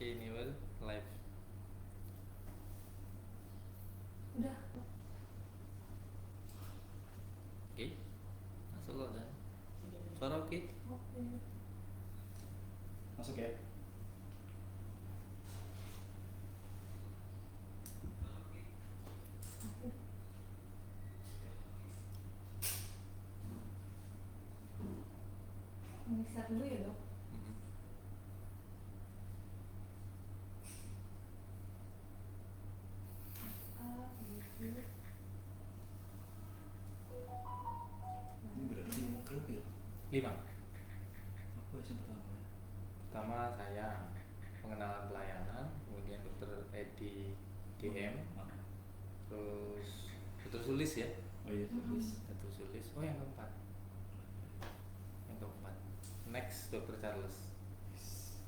Oke, ini live. Udah. Oke, masuk loh dan suara oke. Oke. Masuk ya. Mixer dulu ya dok. Mhm. Gitu. Ini berarti klub ya? 5. Apa sih pertama? Pertama saya pengenalan pelayanan, kemudian Dokter Edi DM, terus Dokter Sulis ya. Oh iya, tulis. Dokter Sulis. Oh yang keempat. Next Dokter Charles.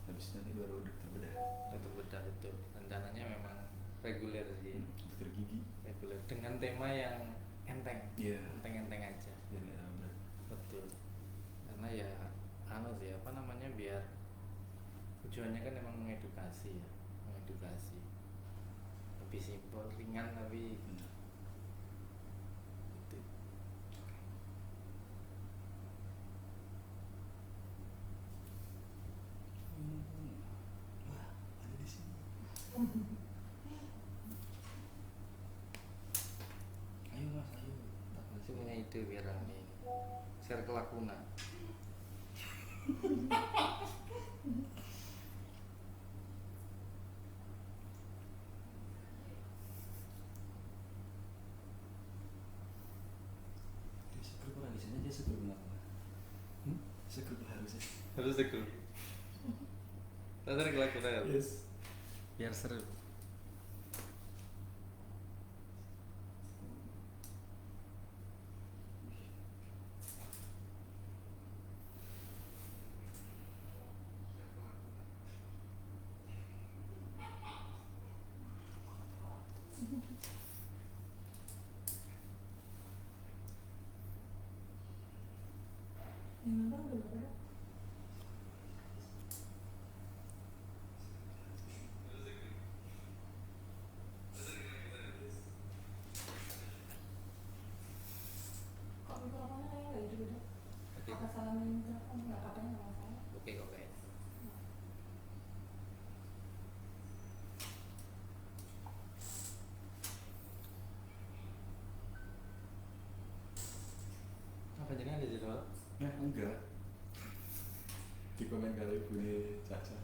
Habis nanti baru dokter bedah. Dokter bedah itu rencananya memang reguler sih. Dokter gigi. Reguler dengan tema yang enteng. Iya. Enteng-enteng aja. Biar nggak terlalu berat. Betul. Karena ya sih apa namanya biar tujuannya kan emang mengedukasi ya, mengedukasi. Lebih simpel, ringan tapi Benar. itu. Wah, ada di sini. Ayo mas, ayo. Tak Itu punya ide biar rame. Share ke Lakuna. Dia segrup orang di sini aja segrup kenapa? Segrup harusnya. Harus deh grup. Share ke Lakuna ya. Yes. Biar seru. Yang nonton udah berapa dok? Kok mikrofonnya kayak nggak gitu dok? Oke. Apa salamin mikrofon? Nggak katanya nggak masalah. Oke, oke. Apa jadi ada jadwal? Nah, enggak. Di komen kali Bune Caca.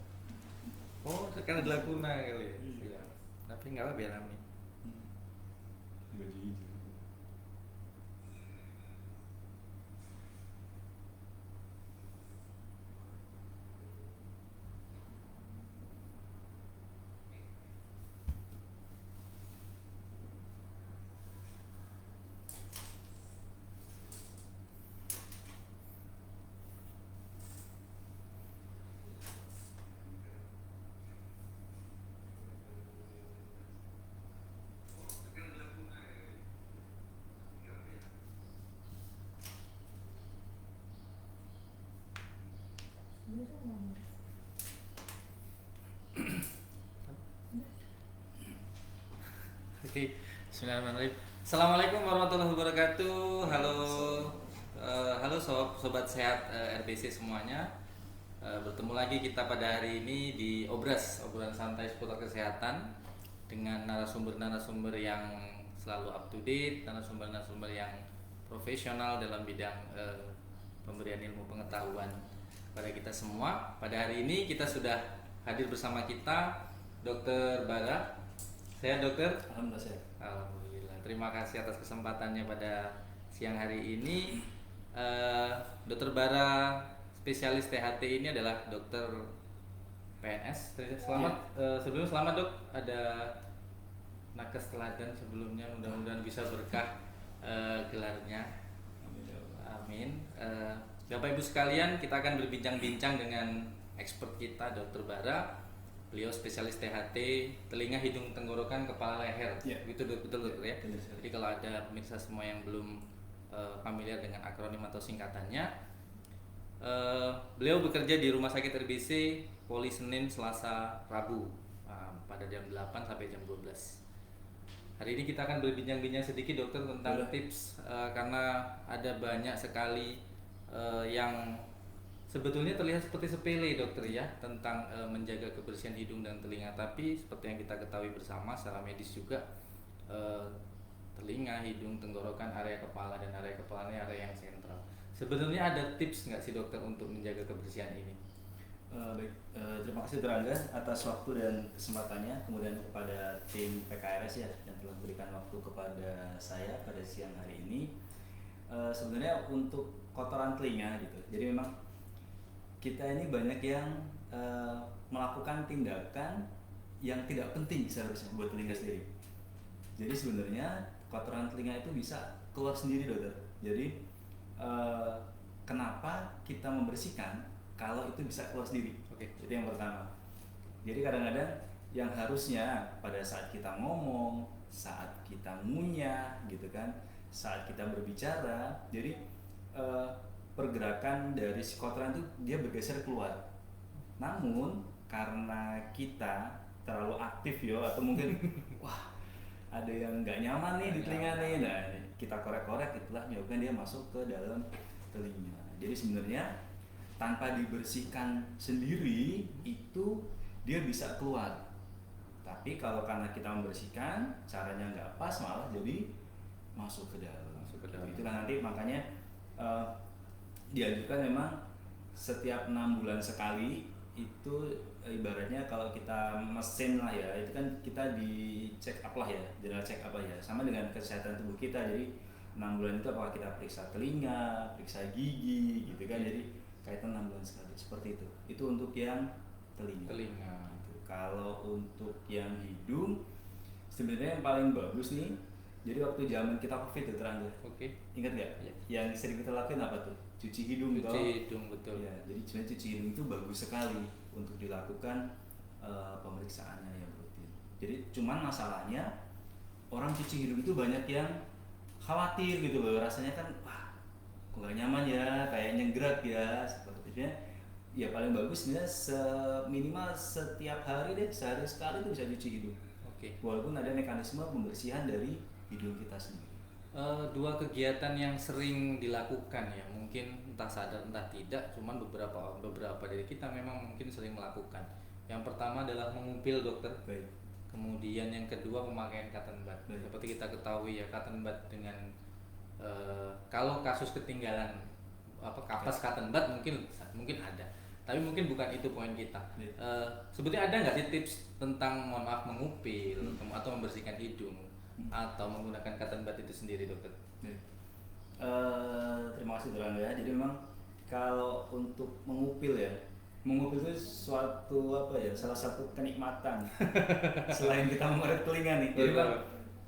Oh, kan ada Lakuna kali ya. Iya. Tapi nggak apa biar rame. Enggak jijik. Dia tuh ngomong. Oke, bismillahirrahmanirrahim. Assalamualaikum warahmatullahi wabarakatuh. Halo, halo sobat sehat RBC semuanya. Bertemu lagi kita pada hari ini di Obras, obrolan santai seputar kesehatan dengan narasumber-narasumber yang selalu up to date, narasumber-narasumber yang profesional dalam bidang pemberian ilmu pengetahuan pada kita semua. Pada hari ini kita sudah hadir bersama kita Dr. Bara. Saya dokter. Alhamdulillah sehat. Alhamdulillah. Terima kasih atas kesempatannya pada siang hari ini. Dokter Bara, spesialis THT ini adalah dokter PNS. Selamat, sebelumnya selamat dok. Ada nakes teladan sebelumnya. Mudah-mudahan bisa berkah gelarnya. Amin ya Allah. Amin. Bapak Ibu sekalian, kita akan berbincang-bincang dengan expert kita, Dokter Bara. Beliau spesialis THT, telinga, hidung, tenggorokan, kepala, leher. Ya. Gitu betul dokter ya. Benar sekali. Jadi kalau ada pemirsa semua yang belum familiar dengan akronim atau singkatannya, beliau bekerja di Rumah Sakit RBC poli Senin, Selasa, Rabu pada jam 8 sampai jam 12. Hari ini kita akan berbincang-bincang sedikit dokter tentang tips karena ada banyak sekali yang sebetulnya terlihat seperti sepele dokter ya tentang menjaga kebersihan hidung dan telinga, tapi seperti yang kita ketahui bersama secara medis juga telinga, hidung, tenggorokan, area kepala dan area kepala ini area yang sentral. Sebenarnya ada tips nggak sih dokter untuk menjaga kebersihan ini? Baik, terima kasih Terangga atas waktu dan kesempatannya, kemudian kepada tim PKRS ya yang telah memberikan waktu kepada saya pada siang hari ini. Sebenarnya untuk kotoran telinga gitu, jadi memang kita ini banyak yang melakukan tindakan yang tidak penting seharusnya buat telinga sendiri. Jadi sebenarnya kotoran telinga itu bisa keluar sendiri dokter. Jadi kenapa kita membersihkan kalau itu bisa keluar sendiri? Itu yang pertama. Jadi kadang-kadang yang harusnya pada saat kita ngomong, saat kita ngunyah gitu kan, saat kita berbicara, jadi pergerakan dari si kotoran itu dia bergeser keluar. Namun karena kita terlalu aktif yo, atau mungkin wah ada yang nggak nyaman nih di telinga nih, nah kita korek-korek itulah menyebabkan dia masuk ke dalam telinga. Jadi sebenarnya tanpa dibersihkan sendiri itu dia bisa keluar. Tapi kalau karena kita membersihkan caranya nggak pas malah jadi masuk ke dalam. Itulah nanti makanya dianjurkan memang setiap 6 bulan sekali itu ibaratnya kalau kita mesin lah ya, itu kan kita di check up lah ya, general check up ya, sama dengan kesehatan tubuh kita. Jadi 6 bulan itu apakah kita periksa telinga, periksa gigi gitu kan, jadi kaitan 6 bulan sekali seperti itu. Itu untuk yang telinga. Gitu. Kalau untuk yang hidung sebenarnya yang paling bagus nih, jadi waktu zaman kita COVID itu Terangga. Ingat nggak? Ya. Yang sering kita lakuin apa tuh? Cuci hidung. Cuci hidung, betul. Ya, jadi sebenarnya cuci hidung itu bagus sekali untuk dilakukan pemeriksaannya yang rutin. Jadi cuman masalahnya orang cuci hidung itu banyak yang khawatir gitu loh, rasanya kan wah kok gak nyaman ya, kayak nyenggerak ya, sepertinya ya paling bagus sebenarnya minimal setiap hari deh, sehari sekali itu bisa cuci hidung. Walaupun ada mekanisme pembersihan dari hidung kita sendiri. Dua kegiatan yang sering dilakukan ya, mungkin entah sadar entah tidak, cuman beberapa dari kita memang mungkin sering melakukan. Yang pertama adalah mengupil dokter. Baik. Kemudian yang kedua pemakaian cotton bud. Seperti kita ketahui ya, cotton bud dengan kalau kasus ketinggalan kapas cotton bud mungkin ada, tapi mungkin bukan itu poin kita. Sebetulnya ada nggak sih tips tentang mengupil atau membersihkan hidung atau menggunakan cotton bud itu sendiri dokter? Terima kasih Terangga ya. Jadi memang kalau untuk mengupil ya, mengupil itu suatu salah satu kenikmatan selain kita mengorek telinga nih. Jadi bang,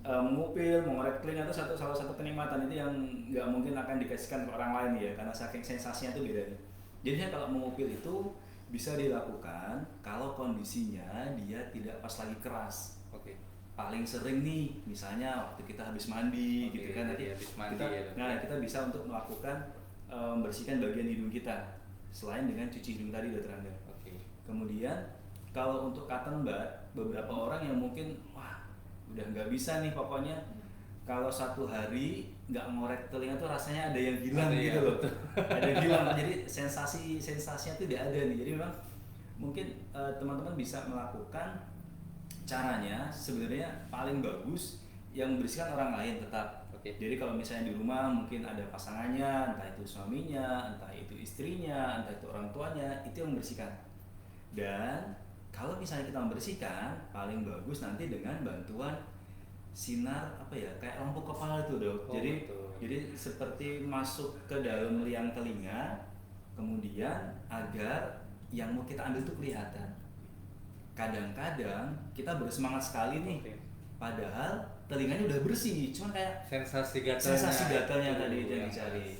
mengupil, mengorek telinga itu salah satu kenikmatan itu yang nggak mungkin akan dikasihkan ke orang lain ya, karena saking sensasinya itu beda nih. Jadi kalau mengupil itu bisa dilakukan kalau kondisinya dia tidak pas lagi keras. Paling sering nih, misalnya waktu kita habis mandi gitu kan, nanti kita bisa untuk melakukan membersihkan bagian hidung kita selain dengan cuci hidung tadi udah Terangga. Kemudian kalau untuk cotton bud, beberapa orang yang mungkin wah udah nggak bisa nih pokoknya kalau satu hari nggak ngorek telinga tuh rasanya ada yang hilang gitu loh. Ada yang hilang, jadi sensasinya tuh tidak ada nih. Jadi memang mungkin teman-teman bisa melakukan caranya sebenarnya paling bagus yang membersihkan orang lain tetap. Jadi kalau misalnya di rumah mungkin ada pasangannya, entah itu suaminya, entah itu istrinya, entah itu orang tuanya, itu yang membersihkan. Dan kalau misalnya kita membersihkan, paling bagus nanti dengan bantuan sinar kayak lampu kepala itu dok. Jadi seperti masuk ke dalam liang telinga, kemudian agar yang mau kita ambil itu kelihatan. Kadang-kadang kita bersemangat sekali nih, padahal telinganya udah bersih, cuma kayak sensasi gatalnya tadi yang dicari.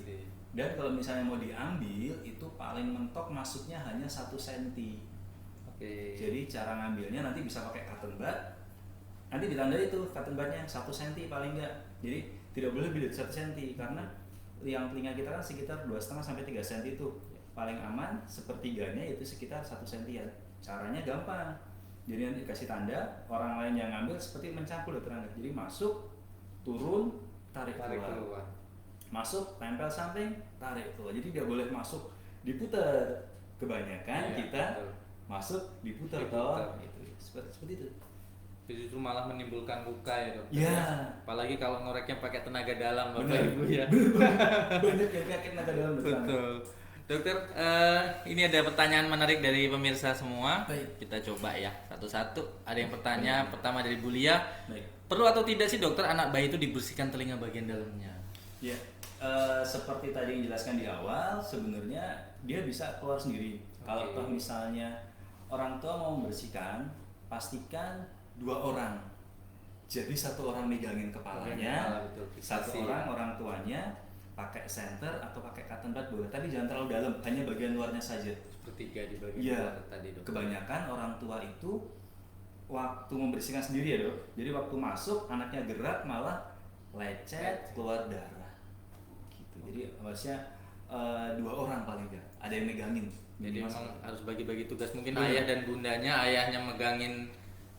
Dan kalau misalnya mau diambil itu paling mentok masuknya hanya 1 cm. Jadi cara ngambilnya nanti bisa pakai cotton bud. Nanti ditanda itu cotton budnya 1 cm paling enggak. Jadi tidak boleh lebih dari 1 cm karena liang telinga kita kan sekitar 2,5 sampai 3 cm itu. Paling aman sepertiganya itu sekitar 1 cm. Caranya gampang. Jadi nanti dikasih tanda, orang lain yang ngambil seperti mencangkul dokter Anda. Jadi masuk, turun, tarik keluar. Masuk, tempel samping, tarik keluar. Jadi dia boleh masuk, diputar. Kebanyakan Iya, kita betul. masuk, diputar Diputar. toh. Gitu. Seperti itu. Justru malah menimbulkan luka ya dokter. Iya. Apalagi kalau ngoreknya pakai tenaga dalam Bapak Benar. Ibu ya. Banyak yang yakin naga dalam dokter Anda. Betul. Dokter, ini ada pertanyaan menarik dari pemirsa semua. Baik. Kita coba ya satu-satu. Ada yang bertanya, pertama dari Bu Lia. Baik. Perlu atau tidak sih dokter anak bayi itu dibersihkan telinga bagian dalamnya? Ya, seperti tadi yang dijelaskan di awal, sebenarnya dia bisa keluar sendiri. Kalau Oke. toh misalnya orang tua mau membersihkan, pastikan 2 orang. Jadi 1 orang megangin kepalanya, Kepala, betul. 1 Fiksasi. orang tuanya pakai senter atau pakai cotton bud boleh. Tapi jangan terlalu dalam, hanya bagian luarnya saja. Sepertiga di bagian Iya, luar tadi dokter. kebanyakan orang tua itu waktu membersihkan sendiri ya dok. Jadi waktu masuk anaknya gerak malah lecet keluar darah. Gitu. Jadi harusnya 2 orang paling nggak. Ada yang megangin. Jadi Minimal memang satu. harus bagi-bagi tugas. Mungkin Betul. ayah dan bundanya, ayahnya megangin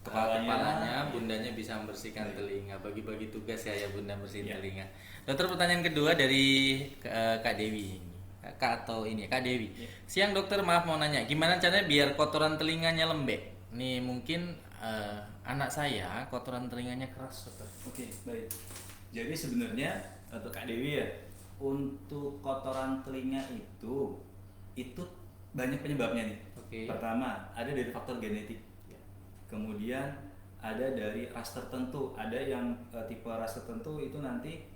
kepalanya, bundanya bisa membersihkan Baik. telinga. Bagi-bagi tugas ya ayah bunda bersihin Iya. telinga. Dokter, pertanyaan kedua dari Kak Dewi ini. Kak Dewi. Iya. Siang dokter, maaf mau nanya, gimana caranya biar kotoran telinganya lembek? Nih mungkin anak saya kotoran telinganya keras dokter. Oke, baik. Jadi sebenarnya untuk Kak Dewi ya, untuk kotoran telinga itu banyak penyebabnya nih. Oke. Pertama, ada dari faktor genetik. Kemudian ada dari ras tertentu. Ada yang tipe ras tertentu itu nanti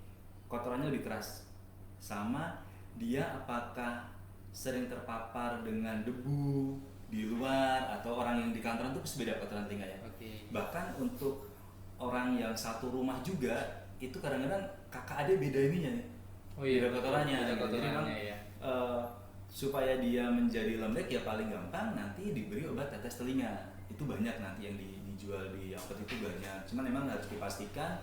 kotorannya lebih keras. Sama dia apakah sering terpapar dengan debu di luar atau orang yang di kantoran itu pasti beda kotoran telinga ya. Oke. Bahkan untuk orang yang satu rumah juga itu kadang-kadang kakak adik beda ininya nih. Oh iya, Beda kotorannya. beda Jadi kotorannya, memang, ya. supaya dia menjadi lembek ya paling gampang nanti diberi obat tetes telinga. Itu banyak nanti yang dijual di outlet itu banyak. Cuman memang harus dipastikan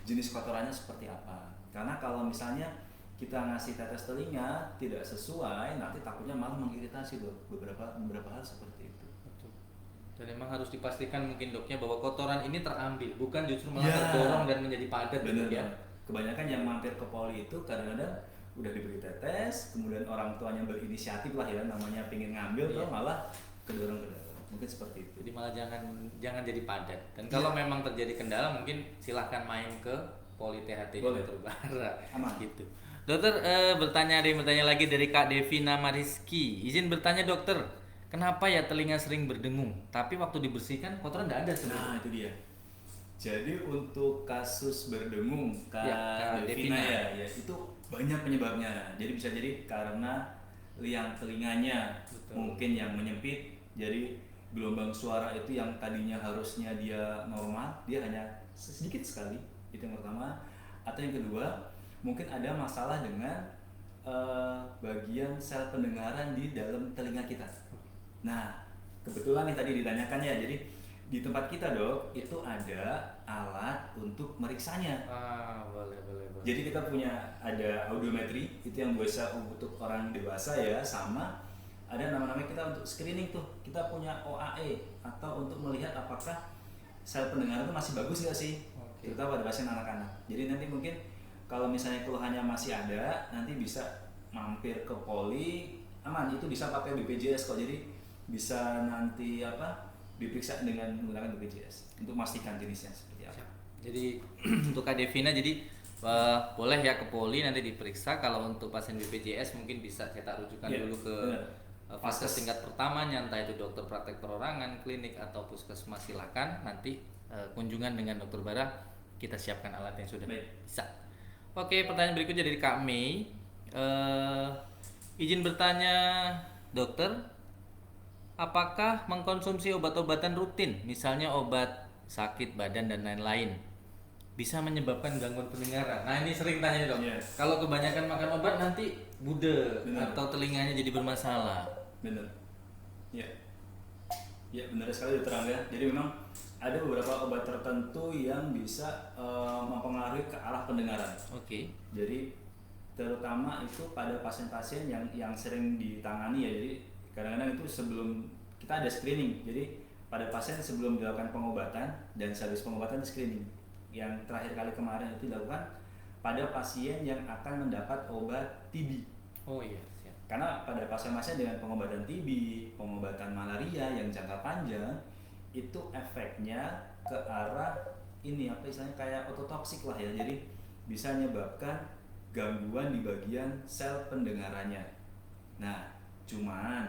jenis kotorannya seperti apa. Karena kalau misalnya kita ngasih tetes telinga tidak sesuai, nanti takutnya malah mengiritasi dok. Beberapa hal seperti itu. Betul. Dan memang harus dipastikan mungkin doknya bahwa kotoran ini terambil, bukan justru malah Ya. terdorong dan menjadi padat gitu Bener ya. Bang. Kebanyakan yang mampir ke poli itu kadang-kadang udah diberi tetes, kemudian orang tuanya berinisiatif lah ya, namanya pengen ngambil Iya. tuh malah kedorong ke dalam. Mungkin seperti itu. Jadi malah jangan jadi padat. Dan kalau memang terjadi kendala mungkin silahkan main ke Poli THT Boleh. Dokter Bara. Aman. Gitu. Dokter, ada yang bertanya lagi dari Kak Devina Mariski. Izin bertanya dokter, kenapa ya telinga sering berdengung, tapi waktu dibersihkan kotoran tidak ada Nah sebenarnya? itu dia. Jadi untuk kasus berdengung Kak Ya, Kak Devina Devina. ya itu banyak penyebabnya. Jadi bisa jadi karena liang telinganya Betul. mungkin yang menyempit, jadi gelombang suara itu yang tadinya harusnya dia normal, dia hanya sedikit sekali. Itu yang pertama. Atau yang kedua, mungkin ada masalah dengan bagian sel pendengaran di dalam telinga kita. Nah, kebetulan nih tadi ditanyakan ya, jadi di tempat kita dok itu ada alat untuk meriksanya. Boleh. Jadi kita punya ada audiometri itu yang biasa untuk orang dewasa ya, sama ada nama-nama kita untuk screening tuh. Kita punya OAE atau untuk melihat apakah sel pendengaran itu masih bagus nggak sih, Oke. terutama pada pasien anak-anak. Jadi nanti mungkin kalau misalnya keluhannya masih ada, nanti bisa mampir ke poli, aman itu bisa pakai BPJS kok. Jadi bisa nanti diperiksa dengan menggunakan BPJS untuk memastikan jenisnya seperti apa. Jadi untuk Kak Devina, jadi boleh ya ke Poli nanti diperiksa. Kalau untuk pasien BPJS mungkin bisa cetak rujukan Iya, dulu ke benar. vaskes Vaskes. tingkat pertamanya, entah itu dokter praktek perorangan, klinik atau puskesmas. Silakan nanti kunjungan dengan dokter Bara, kita siapkan alat yang sudah Baik. bisa. Oke, pertanyaan berikutnya dari Kak Mei. Izin bertanya dokter, apakah mengkonsumsi obat-obatan rutin, misalnya obat sakit badan dan lain-lain, bisa menyebabkan gangguan pendengaran? Nah ini sering tanya dok. Iya. Kalau kebanyakan makan obat nanti bude Benar. atau telinganya jadi bermasalah. Benar. Ya. Ya benar sekali dokter Angga. Jadi memang ada beberapa obat tertentu yang bisa mempengaruhi ke arah pendengaran. Oke. Jadi terutama itu pada pasien-pasien yang sering ditangani ya. Jadi kadang-kadang itu sebelum kita ada screening. Jadi pada pasien sebelum dilakukan pengobatan dan sehabis pengobatan screening. Yang terakhir kali kemarin itu dilakukan pada pasien yang akan mendapat obat TB. Oh iya, siap. Karena pada pasien-pasien dengan pengobatan TB, pengobatan malaria yang jangka panjang, itu efeknya ke arah ini apa istilahnya kayak ototoksik lah ya. Jadi bisa menyebabkan gangguan di bagian sel pendengarannya. Nah, cuman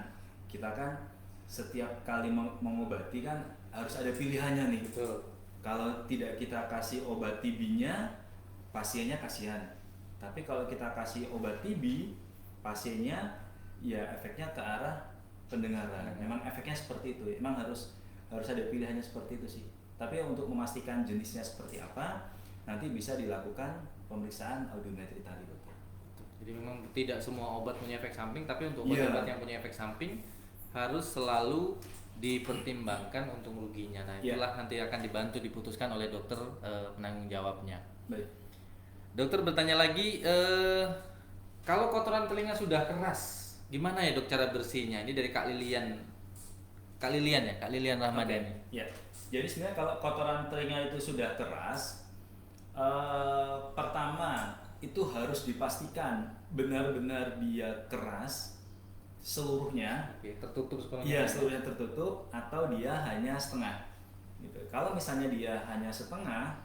kita kan setiap kali mengobati kan harus ada pilihannya nih. Betul. Kalau tidak kita kasih obat TB-nya, pasiennya kasihan. Tapi kalau kita kasih obat TB, pasiennya ya efeknya ke arah pendengaran. Memang efeknya seperti itu. Memang harus ada pilihannya seperti itu sih. Tapi untuk memastikan jenisnya seperti apa, nanti bisa dilakukan pemeriksaan audiometri tadi, dokter. Jadi memang tidak semua obat punya efek samping, tapi untuk Iya. obat-obat yang punya efek samping harus selalu dipertimbangkan untuk ruginya. Nah, Iya. itulah nanti akan dibantu diputuskan oleh dokter penanggung jawabnya. Baik. Dokter bertanya lagi, kalau kotoran telinga sudah keras, gimana ya dok cara bersihnya? Ini dari Kak Lilian ya, Kak Lilian Ramadhani. Ya. Jadi sebenarnya kalau kotoran telinga itu sudah keras, pertama itu harus dipastikan benar-benar dia keras seluruhnya. Oke, tertutup sepenuhnya. Iya, seluruhnya tertutup atau dia hanya setengah. Gitu. Kalau misalnya dia hanya setengah,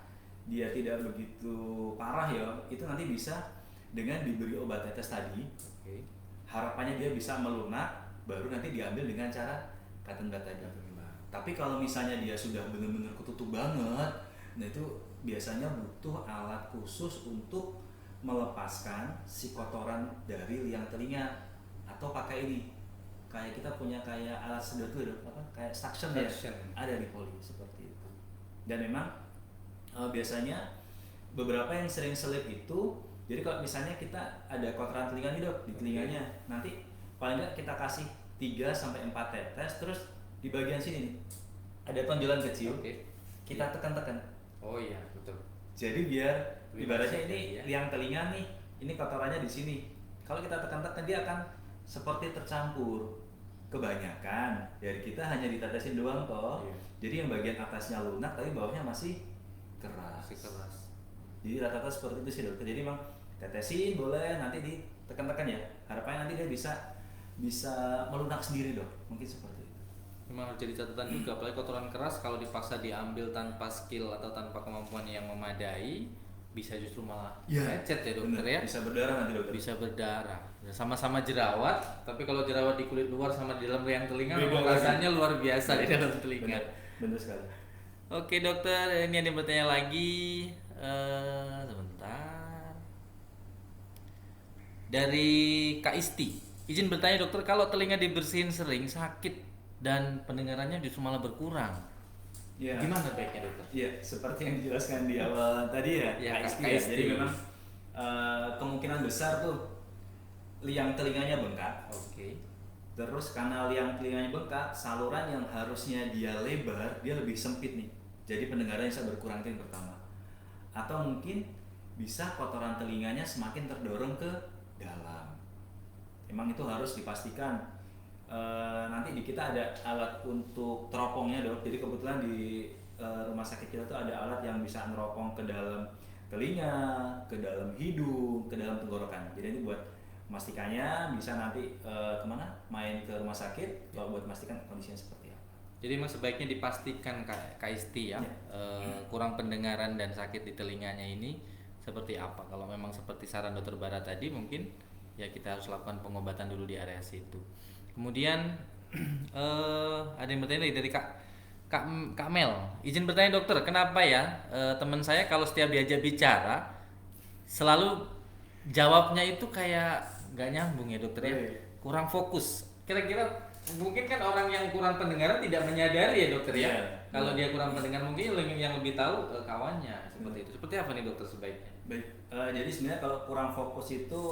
dia tidak begitu parah ya, itu nanti bisa dengan diberi obat tetes tadi. Oke. Harapannya dia bisa melunak, baru nanti diambil dengan cara cotton bud tadi. Tapi kalau misalnya dia sudah benar-benar ketutup banget, nah itu biasanya butuh alat khusus untuk melepaskan si kotoran dari liang telinga, atau pakai ini kayak kita punya kayak alat sedot tuh apa kayak suction ya, Suction. ada di poli seperti itu. Dan memang biasanya beberapa yang sering selip itu, jadi kalau misalnya kita ada kotoran telinga nih dok di telinganya, nanti paling nggak kita kasih 3-4 tetes, terus di bagian sini nih ada tonjolan kecil, Oke. kita tekan-tekan. Oh iya, betul. Jadi biar Lebih ibaratnya bersih ini ya. liang telinga nih, ini kotorannya di sini. Kalau kita tekan-tekan dia akan seperti tercampur. Kebanyakan dari kita hanya ditetesin doang toh. Iya. Jadi yang bagian atasnya lunak tapi bawahnya masih keras. Masih keras. Jadi rata-rata seperti itu sih dokter. Jadi memang tetesin boleh, nanti ditekan-tekan ya. Harapannya nanti dia bisa melunak sendiri dok. Mungkin seperti itu. Memang harus jadi catatan juga, apalagi kotoran keras kalau dipaksa diambil tanpa skill atau tanpa kemampuan yang memadai, bisa justru malah lecet ya dokter Bener. ya. Bisa berdarah nanti dokter. Bisa berdarah. Ya, sama-sama jerawat, tapi kalau jerawat di kulit luar sama di dalam liang telinga, Beda memang lagi. rasanya luar biasa di dalam telinga. Bener. Bener sekali. Oke dokter, ini ada yang bertanya lagi. Sebentar. Dari Kak Isti, izin bertanya dokter, kalau telinga dibersihin sering sakit dan pendengarannya justru malah berkurang, Iya. gimana baiknya dokter? Iya, seperti yang dijelaskan di awal tadi ya, Iya, KST Kak ya. KST. Jadi memang kemungkinan besar tuh liang telinganya bengkak. Oke. Terus karena liang telinganya bengkak, saluran yang harusnya dia lebar, dia lebih sempit nih. Jadi pendengarannya bisa berkurang, itu yang pertama. Atau mungkin bisa kotoran telinganya semakin terdorong ke dalam. Emang itu harus dipastikan. Nanti di kita ada alat untuk teropongnya dok. Jadi kebetulan di rumah sakit kita tuh ada alat yang bisa neropong ke dalam telinga, ke dalam hidung, ke dalam tenggorokan. Jadi ini buat memastikannya, bisa nanti kemana main ke rumah sakit buat memastikan kondisinya seperti apa. Jadi memang sebaiknya dipastikan Kak Isti ya, kurang pendengaran dan sakit di telinganya ini seperti apa. Kalau memang seperti saran dokter Bara tadi, mungkin ya kita harus lakukan pengobatan dulu di area situ. Kemudian ada yang bertanya dari Kak Mel, izin bertanya dokter, kenapa ya teman saya kalau setiap diajak bicara selalu jawabnya itu kayak nggak nyambung ya dokter ya, kurang fokus. Kira-kira mungkin kan orang yang kurang pendengaran tidak menyadari ya dokter ya, kalau dia kurang pendengar mungkin yang lebih tahu kawannya seperti itu. Seperti apa nih dokter sebaiknya? Baik, jadi sebenarnya kalau kurang fokus itu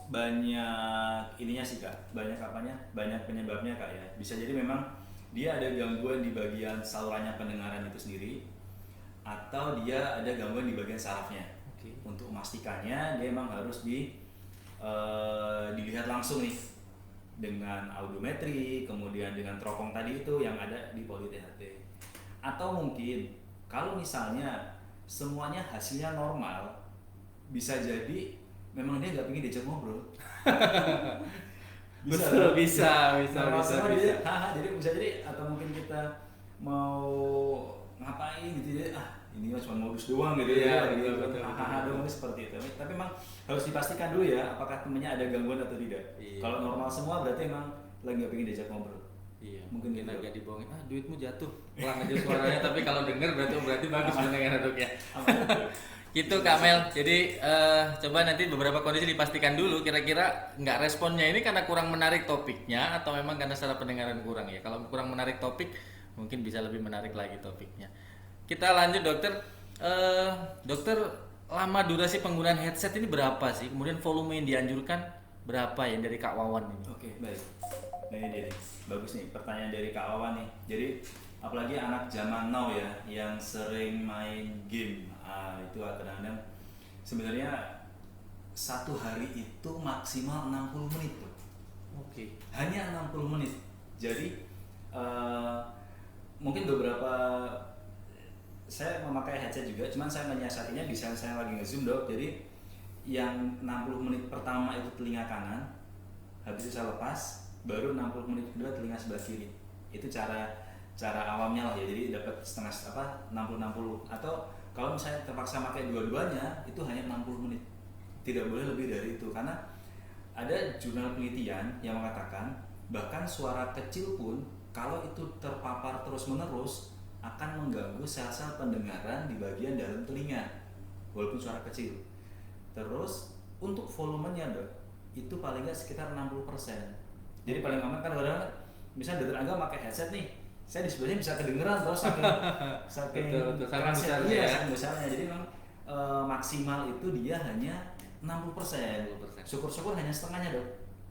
banyak ininya sih kak, banyak apanya, banyak penyebabnya kak ya. Bisa jadi memang dia ada gangguan di bagian salurannya pendengaran itu sendiri, atau dia ada gangguan di bagian sarafnya. Oke. Untuk memastikannya dia memang harus dilihat langsung nih. dengan audiometri, kemudian dengan teropong tadi itu yang ada di Poli THT. Atau mungkin kalau misalnya semuanya hasilnya normal, bisa jadi memang dia nggak pengen diajak ngobrol. Betul, kan? bisa. Jadi bisa jadi, atau mungkin kita mau ngapain gitu ya, ini cuma modus doang gitu Iya, ya, betul. doang seperti itu. Tapi memang harus dipastikan dulu ya, apakah temennya ada gangguan atau tidak. Iya. Kalau normal semua berarti emang lagi nggak pengen diajak ngobrol. Iya, Mungkin mungkin gitu. agak dibohongin, duitmu jatuh, pelan aja suaranya, tapi kalau denger berarti bagus mendengar Dok ya. Gitu Kak Mel, jadi coba nanti beberapa kondisi dipastikan dulu kira-kira nggak responnya ini karena kurang menarik topiknya atau memang karena secara pendengaran kurang ya. Kalau kurang menarik topik mungkin bisa lebih menarik lagi topiknya. Kita lanjut dokter. Dokter, lama durasi penggunaan headset ini berapa sih? Kemudian volume yang dianjurkan berapa ya dari Kak Wawan ini? Oke, baik. Nah, ini dia nih. Bagus nih pertanyaan dari Kak Wawan nih. Jadi apalagi anak zaman now ya yang sering main game. Itu kadang-kadang sebenarnya satu hari itu maksimal 60 menit tuh. Oke. Hanya 60 menit. Jadi mungkin beberapa saya memakai headset juga, cuman saya menyiasatinya bisa saya lagi nge-zoom Dok. Jadi yang 60 menit pertama itu telinga kanan, habis itu saya lepas, baru 60 menit kedua telinga sebelah kiri. Itu cara awamnya lah ya. Jadi dapat setengah 60-60. Atau kalau misalnya terpaksa pakai dua-duanya, itu hanya 60 menit. Tidak boleh lebih dari itu, karena ada jurnal penelitian yang mengatakan bahkan suara kecil pun kalau itu terpapar terus-menerus akan mengganggu sel-sel pendengaran di bagian dalam telinga, walaupun suara kecil. Terus untuk volumenya Dok, itu paling nggak sekitar 60%. Jadi paling aman kan kadang-kadang misalnya Dokter Angga pakai headset nih, saya di sebelahnya bisa kedengeran terus saking Betul, kerasnya, besarnya ya. saking besarnya. Jadi memang maksimal itu dia hanya 60%. Syukur-syukur hanya setengahnya Dok.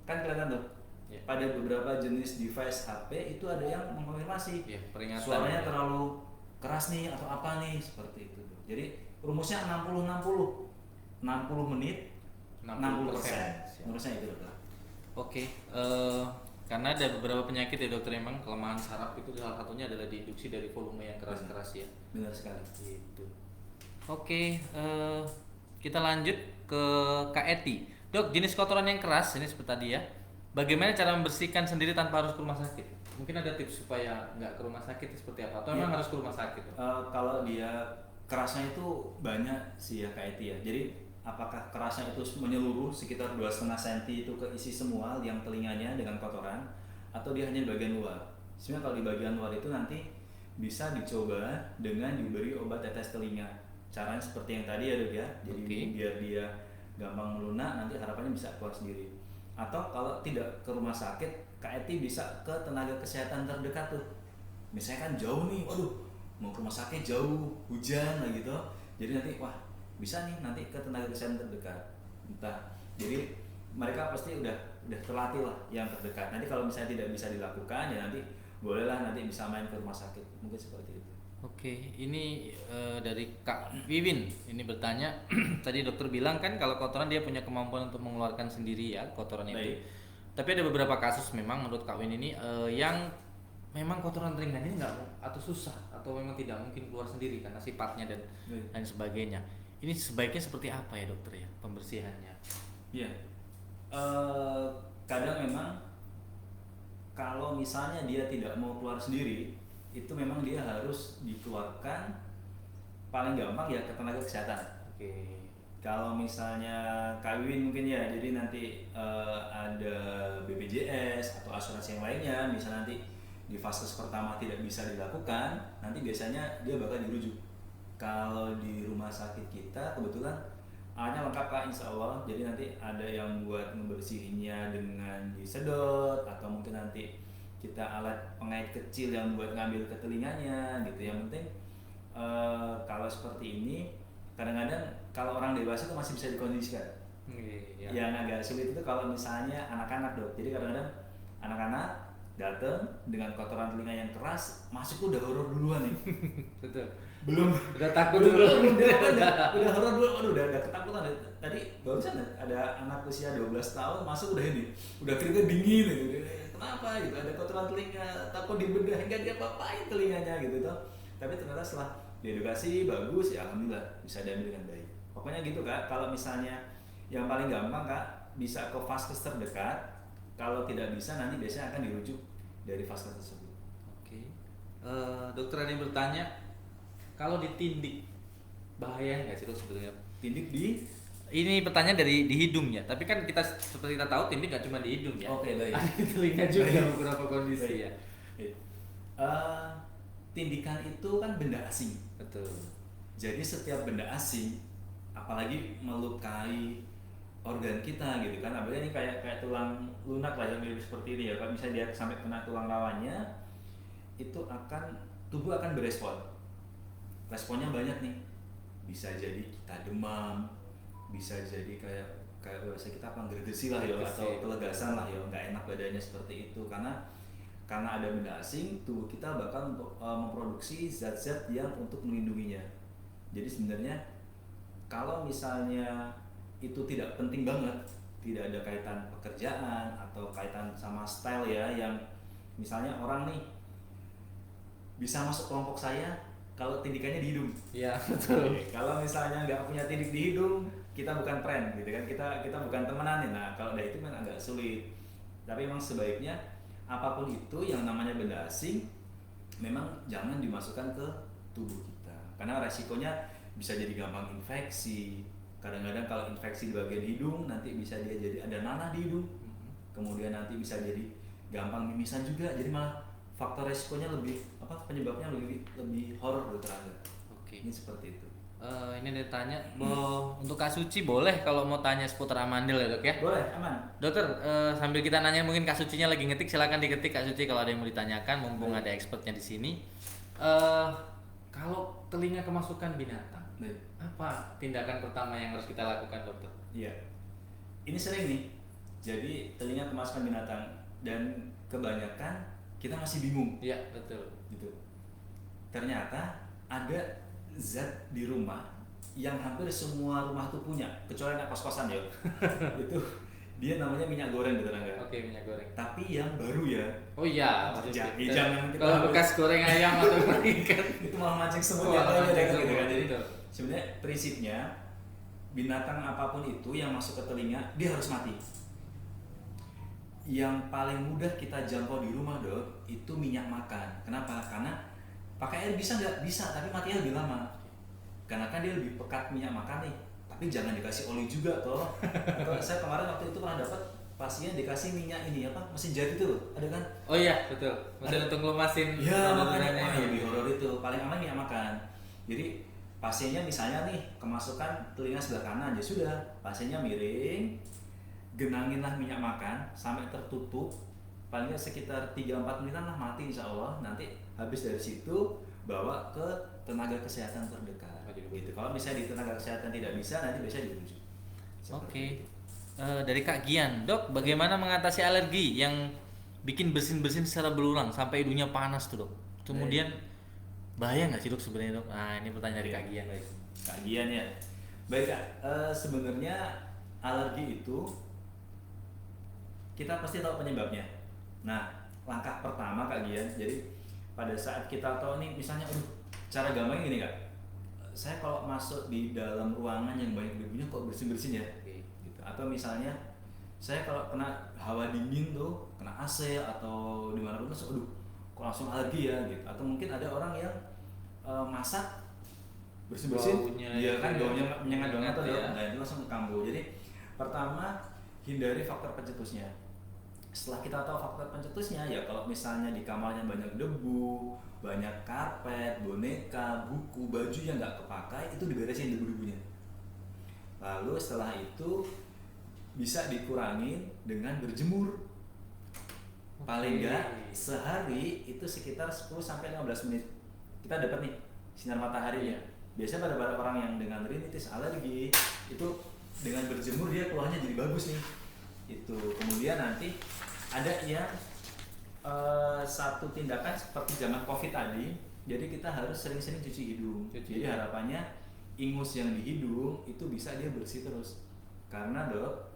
Kan kelihatan Dok. Ya. Pada beberapa jenis device HP itu ada yang mengkonfirmasi Peringatan suaranya ya. terlalu keras nih atau apa nih, seperti itu Dok. Jadi rumusnya 60-60. 60 menit 60%. Menurutnya itu Dok. Oke, karena ada beberapa penyakit ya dokter, memang kelemahan saraf itu salah satunya adalah diinduksi dari volume yang keras-keras ya. Benar sekali. Gitu. Oke, kita lanjut ke Kak Eti. Dok, jenis kotoran yang keras ini seperti tadi ya. Bagaimana cara membersihkan sendiri tanpa harus ke rumah sakit? Mungkin ada tips supaya nggak ke rumah sakit seperti apa? Atau memang harus ke rumah sakit? Kalau dia kerasnya itu banyak sih ya Kak Eti ya. Jadi apakah kerasnya itu menyeluruh sekitar 2,5 cm itu keisi semua yang telinganya dengan kotoran, atau dia hanya di bagian luar? Sebenarnya kalau di bagian luar itu nanti bisa dicoba dengan diberi obat tetes telinga. Caranya seperti yang tadi ya Dok ya. Jadi biar dia gampang melunak, nanti harapannya bisa keluar sendiri. Atau kalau tidak ke rumah sakit, Kak Eti bisa ke tenaga kesehatan terdekat tuh. Misalnya kan jauh nih, waduh mau ke rumah sakit jauh, hujan lah gitu. Jadi nanti bisa nih nanti ke tenaga kesehatan terdekat. Jadi mereka pasti udah terlatih lah yang terdekat. Nanti kalau misalnya tidak bisa dilakukan ya nanti bolehlah nanti bisa main ke rumah sakit. Mungkin seperti itu. Oke, ini dari Kak Wiwin. Ini bertanya, tadi dokter bilang kan kalau kotoran dia punya kemampuan untuk mengeluarkan sendiri ya kotoran itu. Tapi ada beberapa kasus memang menurut Kak Win ini yang memang kotoran telinga ini nggak atau susah atau memang tidak mungkin keluar sendiri karena sifatnya dan lain sebagainya. Ini sebaiknya seperti apa ya dokter ya pembersihannya? Iya, kadang memang kalau misalnya dia tidak mau keluar sendiri, itu memang dia harus dikeluarkan paling gampang ya ke tenaga kesehatan. Oke. Kalau misalnya kawin mungkin ya, jadi nanti ada BPJS atau asuransi yang lainnya, misalnya nanti di fase pertama tidak bisa dilakukan, nanti biasanya dia bakal dirujuk. Kalau di rumah sakit kita kebetulan alatnya lengkap Kak, insya Allah. Jadi nanti ada yang buat membersihinnya dengan disedot, atau mungkin nanti kita alat pengait kecil yang buat ngambil ke telinganya gitu. Yang penting kalau seperti ini kadang-kadang kalau orang dewasa itu masih bisa dikondisikan. Iya. Yang agak sulit itu kalau misalnya anak-anak Dok. Jadi kadang-kadang anak-anak datang dengan kotoran telinga yang keras, masuk udah horor duluan nih. Betul. Belum Udah takut belum dulu. udah horor dulu, waduh udah ketakutan. Tadi barusan ada anak usia 12 tahun masuk udah ini, udah keringet dingin gitu. Kenapa gitu? Ada kotoran telinga, takut dibedah, enggak dia apa-apain telinganya gitu toh. Tapi ternyata setelah diedukasi bagus ya, alhamdulillah bisa diambil dengan baik. Pokoknya gitu Kak, kalau misalnya yang paling gampang Kak bisa ke vaskes terdekat. Kalau tidak bisa nanti biasanya akan dirujuk dari vaskes tersebut. Oke. Dokter ada yang bertanya, kalau ditindik bahaya nggak sih dok sebetulnya? Tindik di Ini pertanyaan dari di hidung ya, tapi kan kita seperti kita tahu tindik nggak cuma di hidung ya. Oke, baik. Ada di telinga juga Baik. beberapa kondisi Baik. ya. Tindikan itu kan benda asing. Betul. Jadi setiap benda asing, apalagi melukai organ kita gitu kan, apalagi ini kayak tulang lunak lah yang mirip seperti ini ya. Kalau misalnya dia sampai kena tulang rawannya, itu tubuh akan berespon. Responnya banyak nih. Bisa jadi kita demam, bisa jadi kayak bahasa kita apa gerdesi lah ya, atau kelegasan lah ya, nggak enak badannya seperti itu karena ada benda asing, tubuh kita bakal memproduksi zat-zat yang untuk melindunginya. Jadi sebenarnya kalau misalnya itu tidak penting banget, tidak ada kaitan pekerjaan atau kaitan sama style ya, yang misalnya orang nih bisa masuk kelompok saya kalau tindikannya di hidung. Iya betul. Kalau misalnya nggak punya tindik di hidung, kita bukan friend gitu kan, kita bukan temenan nih. Nah kalau udah itu kan agak sulit. Tapi memang sebaiknya apapun itu yang namanya benda asing memang jangan dimasukkan ke tubuh kita, karena resikonya bisa jadi gampang infeksi. Kadang-kadang kalau infeksi di bagian hidung nanti bisa dia jadi ada nanah di hidung, kemudian nanti bisa jadi gampang mimisan juga, jadi malah faktor resikonya penyebabnya lebih horor dokter. Oke. Ini seperti itu. Ini ada tanya, untuk Kak Suci boleh kalau mau tanya seputar amandel ya dok ya? Boleh, aman. Dokter, sambil kita nanya mungkin Kak Sucinya lagi ngetik, silakan diketik Kak Suci kalau ada yang mau ditanyakan, mumpung ada expertnya di sini. Kalau telinga kemasukan binatang, apa tindakan pertama yang harus kita lakukan dokter? Iya, ini sering nih. Jadi telinga kemasukan binatang dan kebanyakan kita masih bingung. Iya betul. Gitu. Ternyata ada zat di rumah yang hampir semua rumah tuh punya, kecuali anak kos-kosan ya. Itu dia namanya minyak goreng gitu kan. Oke, minyak goreng. Tapi yang baru ya. Oh iya, Jangan kita kalau bekas goreng ayam atau ikan itu malah mancing semut Oh, ya gitu mancing kan. semut, Jadi betul. sebenarnya prinsipnya binatang apapun itu yang masuk ke telinga dia harus mati. Yang paling mudah kita jangkau di rumah dok itu minyak makan. Kenapa? Karena pakai air bisa nggak? Bisa, tapi matinya lebih lama. Karena kan dia lebih pekat minyak makan nih. Tapi jangan dikasih oli juga toh. Atau saya kemarin waktu itu pernah dapat pasien dikasih minyak ini apa mesin jahit itu loh, ada kan? Oh iya betul, mesin untuk ngelumasin. Ya makanya ini. lebih horor itu. Paling aman minyak makan. Jadi pasiennya misalnya nih kemasukan telinga sebelah kanan, ya sudah pasiennya miring, genanginlah minyak makan sampai tertutup, paling nggak sekitar 3-4 menitan lah, mati insya Allah. Nanti habis dari situ bawa ke tenaga kesehatan terdekat. Gitu. Kalau misalnya di tenaga kesehatan tidak bisa, nanti biasanya dirujuk. Oke. Dari Kak Gian, dok, bagaimana mengatasi alergi yang bikin bersin-bersin secara berulang sampai hidungnya panas tuh dok? Kemudian bahaya nggak sih dok sebenarnya dok? Nah ini pertanyaan dari Kak Gian. Baik. Kak Gian ya. Baik Kak, sebenarnya alergi itu kita pasti tahu penyebabnya. Nah, langkah pertama Kak Gian, jadi pada saat kita tahu nih, misalnya, cara gampangnya gini Kak, saya kalau masuk di dalam ruangan yang banyak debunya kok bersin-bersin ya, gitu. Atau misalnya saya kalau kena hawa dingin tuh, kena AC atau di mana pun, kok langsung alergi ya, gitu. Atau mungkin ada orang yang masak bersin-bersin, iya kan baunya menyengat banget tuh, nah itu langsung ke kambuh. Jadi pertama hindari faktor pencetusnya. Setelah kita tahu faktor pencetusnya, ya kalau misalnya di kamarnya banyak debu, banyak karpet, boneka, buku, baju yang nggak kepakai, itu diberesin debu-debunya. Lalu setelah itu bisa dikurangi dengan berjemur. Paling nggak sehari itu sekitar 10-15 menit kita dapat nih sinar matahari ya. Biasanya pada orang yang dengan rinitis, alergi, itu dengan berjemur dia keluarnya jadi bagus nih. Itu kemudian nanti ada yang satu tindakan seperti zaman COVID tadi. Jadi kita harus sering-sering cuci hidung. Cuci Jadi hidung. harapannya ingus yang di hidung itu bisa dia bersih terus. Karena dok,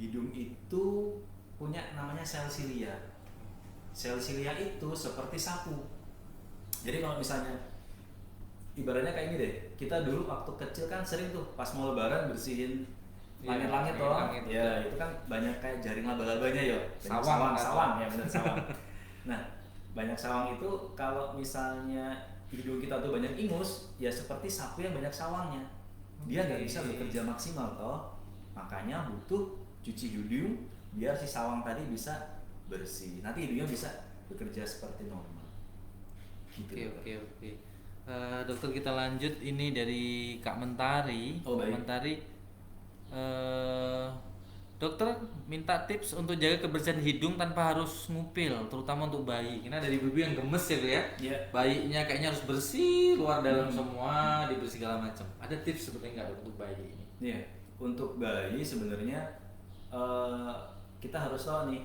hidung itu punya namanya sel silia. Sel silia itu seperti sapu. Jadi kalau misalnya ibaratnya kayak ini deh, kita dulu waktu kecil kan sering tuh pas mau lebaran bersihin Iya, langit-langit toh, langit, ya betul. itu kan banyak kayak jaring laba-labanya ya, banyak Sawang, sawang ya benar sawang. Nah banyak sawang itu kalau misalnya hidung kita tuh banyak ingus, ya seperti sapu yang banyak sawangnya, dia nggak bisa Oke. bekerja maksimal toh, makanya butuh cuci hidung biar si sawang tadi bisa bersih, nanti hidungnya bisa bekerja seperti normal. Gitu, Oke Dok. oke oke. Dokter kita lanjut ini dari Kak Mentari. Oh, baik. Kak Mentari, dokter minta tips untuk jaga kebersihan hidung tanpa harus ngupil, terutama untuk bayi. Karena dari ibu yang gemes ya, Bu ya. Iya. Bayinya kayaknya harus bersih, luar dalam semua, dibersih segala macam. Ada tips sebenarnya nggak Dok, untuk bayi ini? Iya, untuk bayi sebenarnya kita harus tahu nih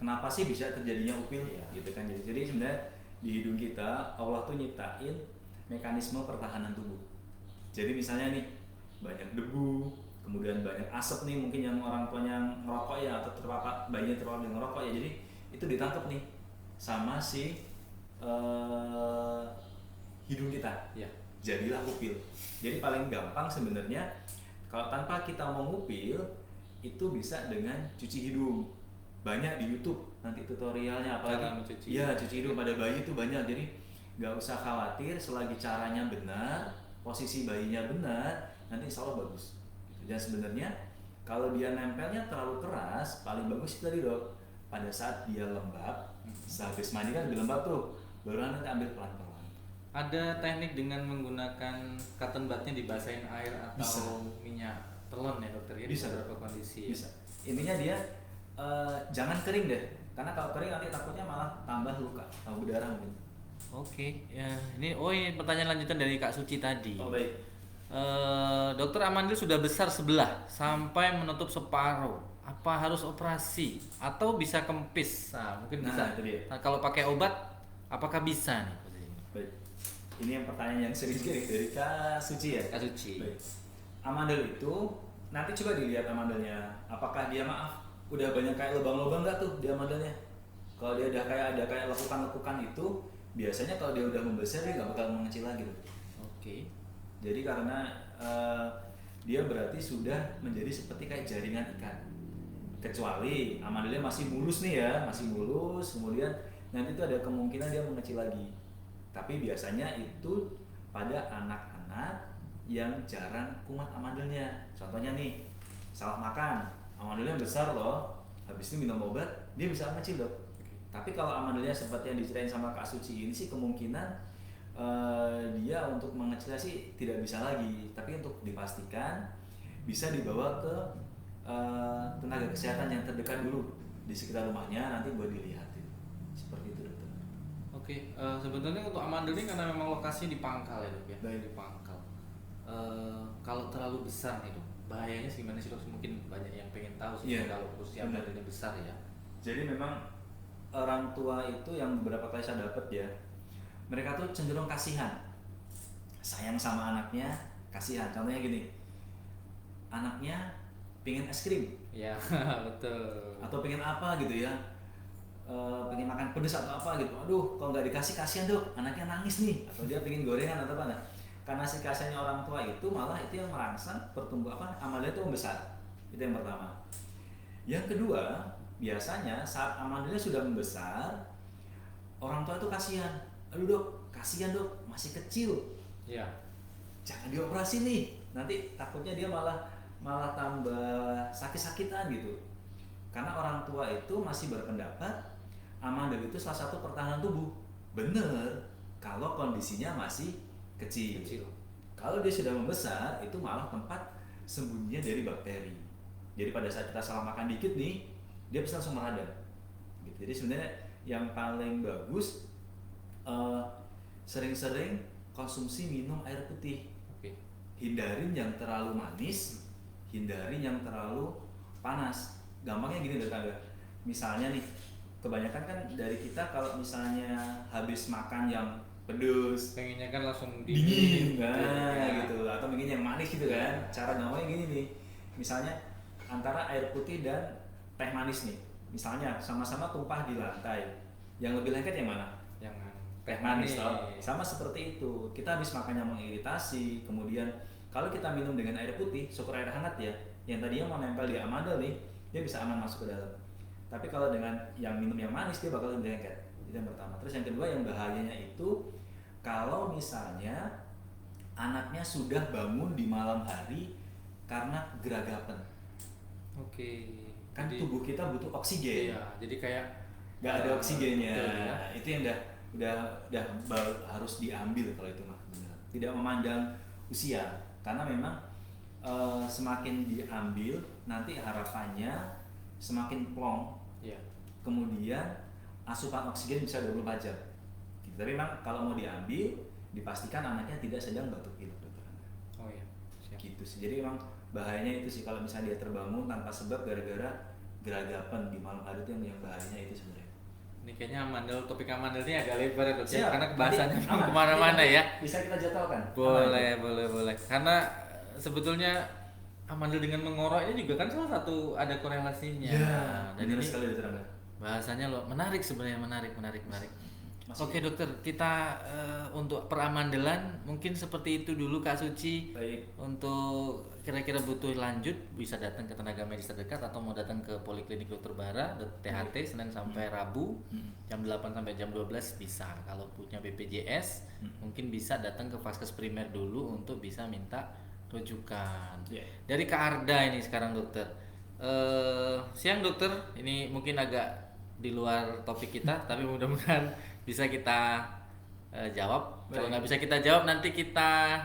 kenapa sih bisa terjadinya upil, gitu kan. Jadi sebenarnya di hidung kita Allah tuh nyiptain mekanisme pertahanan tubuh. Jadi misalnya nih banyak debu, kemudian banyak asap nih mungkin yang orang tuanya ngerokok ya atau terpapar bayinya terpapar dengan ngerokok ya. Jadi itu ditangkap nih sama si hidung kita. Ya. Jadilah upil. Jadi paling gampang sebenarnya kalau tanpa kita mau ngupil itu bisa dengan cuci hidung. Banyak di YouTube nanti tutorialnya Cara apalagi. mencuci. Iya, cuci hidung pada bayi itu banyak. Jadi nggak usah khawatir selagi caranya benar, posisi bayinya benar, nanti insya Allah bagus. Dan sebenarnya kalau dia nempelnya terlalu keras, paling bagus itu tadi dok. Pada saat dia lembab, sehabis mandi kan lebih lembab tuh, baru nanti ambil pelan-pelan. Ada teknik dengan menggunakan cotton budnya dibasahin air atau Bisa. minyak telon ya dokter ya? Di Bisa. beberapa kondisi. Ya? Bisa. Intinya dia jangan kering deh, karena kalau kering nanti takutnya malah tambah luka, tambah berdarah mungkin. Oke, ya ini pertanyaan lanjutan dari Kak Suci tadi. Oh baik. Dokter Amandil sudah besar sebelah sampai menutup separuh. Apa harus operasi atau bisa kempis? Nah, mungkin Nah, bisa. itu dia. Nah, kalau pakai obat, apakah bisa nih? Baik. Ini yang pertanyaan yang sering sekali dari Kak Suci ya. Kak Suci. Baik. Amandel itu nanti coba dilihat amandelnya. Apakah dia udah banyak kayak lubang-lubang nggak tuh di amandelnya? Kalau dia udah ada kayak lekukan-lekukan itu, biasanya kalau dia udah membesar dia nggak bakal mengecil lagi tuh. Oke. Jadi karena dia berarti sudah menjadi seperti kayak jaringan ikan. Kecuali amandelnya masih mulus nih ya, masih mulus, kemudian nanti itu ada kemungkinan dia mengecil lagi. Tapi biasanya itu pada anak-anak yang jarang kumat amandelnya. Contohnya nih, salah makan, amandelnya besar loh, habis itu minum obat, dia bisa mengecil dok. Tapi kalau amandelnya seperti yang diceritain sama Kak Suci ini sih kemungkinan dia untuk mengecilnya sih tidak bisa lagi. Tapi untuk dipastikan bisa dibawa ke tenaga kesehatan yang terdekat dulu di sekitar rumahnya nanti buat dilihat. Seperti itu dokter. Oke, sebetulnya untuk amandel ini karena memang lokasinya di pangkal ya dok ya, Baik. di pangkal. Kalau terlalu besar nih dok, bahayanya sih gimana sih dok? Mungkin banyak yang pengen tahu sih Iya, kalau usia benar. amandelnya besar ya. Jadi memang orang tua itu yang beberapa kali saya dapat ya, mereka tuh cenderung kasihan, sayang sama anaknya, kasihan. Contohnya gini, anaknya pengen es krim Iya, betul. atau pengen apa gitu ya, pengen makan pedas atau apa gitu. Aduh, kalau nggak dikasih kasihan dok, anaknya nangis nih. Atau dia pengen gorengan atau apa. Nah, karena si kasihannya orang tua itu malah itu yang merangsang pertumbuhan amandelnya itu membesar. Itu yang pertama. Yang kedua, biasanya saat amandelnya sudah membesar, orang tua itu kasihan. Aduh dok, kasihan dok, masih kecil, Iya. jangan dioperasi nih. Nanti takutnya dia malah tambah sakit-sakitan gitu. Karena orang tua itu masih berpendapat amandel itu salah satu pertahanan tubuh. Bener, kalau kondisinya masih kecil. Kalau dia sudah membesar, itu malah tempat sembunyinya dari bakteri. Jadi pada saat kita salah makan dikit nih, dia bisa langsung meradang. Gitu. Jadi sebenarnya yang paling bagus sering-sering konsumsi minum air putih. Oke. Hindarin yang terlalu manis, hindarin yang terlalu panas. Gampangnya gini deh, misalnya nih kebanyakan kan dari kita kalau misalnya habis makan yang pedes, pengennya kan langsung dingin, gitu nah ya. gitu, atau mungkin yang manis gitu kan. Cara gampangnya gini nih, misalnya antara air putih dan teh manis nih, misalnya sama-sama tumpah di lantai, yang lebih lengket yang mana? Jangan Teh manis toh. Sama seperti itu, kita habis makan yang mengiritasi, kemudian kalau kita minum dengan air putih, syukur air hangat ya, yang tadinya mau nempel di amandel nih, dia bisa aman masuk ke dalam. Tapi kalau dengan yang minum yang manis, dia bakal lebih lengket. Itu yang pertama. Terus yang kedua, yang bahayanya itu kalau misalnya anaknya sudah bangun di malam hari karena geragapan. Oke. Kan Jadi- tubuh kita butuh oksigen. Iya, jadi kayak Nggak ada oksigennya. betul ya. Itu yang harus diambil kalau itu mah benar. Tidak memandang usia, karena memang semakin diambil nanti harapannya semakin plong, Iya. kemudian asupan oksigen bisa 24 jam. Gitu. Tapi memang kalau mau diambil, dipastikan anaknya tidak sedang batuk pilek, dokter. Oh iya. Siap. Gitu sih. Jadi memang bahayanya itu sih kalau misalnya dia terbangun tanpa sebab gara-gara geragapan di malam hari, itu yang bahayanya itu sebenarnya. Ini kayaknya amandel, topik amandel ini agak lebar ya dok ya, Siap. karena bahasannya Nanti aman. kemana-mana Nanti ya. Bisa kita jadwalkan. Boleh. Karena sebetulnya amandel dengan mengorok ini juga kan salah satu ada korelasinya. Ya, Dan benar ini sekali diterangkan. bahasanya loh menarik sebenarnya, menarik. Masih- Oke dokter, kita untuk peramandelan mungkin seperti itu dulu Kak Suci. Baik. Untuk kira-kira butuh lanjut bisa datang ke tenaga medis terdekat atau mau datang ke Poliklinik Dr. Bara THT Senin sampai Rabu jam 8 sampai jam 12 bisa. Kalau punya BPJS mungkin bisa datang ke Vaskes Primer dulu untuk bisa minta rujukan. Iya. Dari Kak Arda ini sekarang dokter. Siang dokter, ini mungkin agak di luar topik kita tapi mudah-mudahan bisa kita jawab. Kalau Baik. nggak bisa kita jawab nanti kita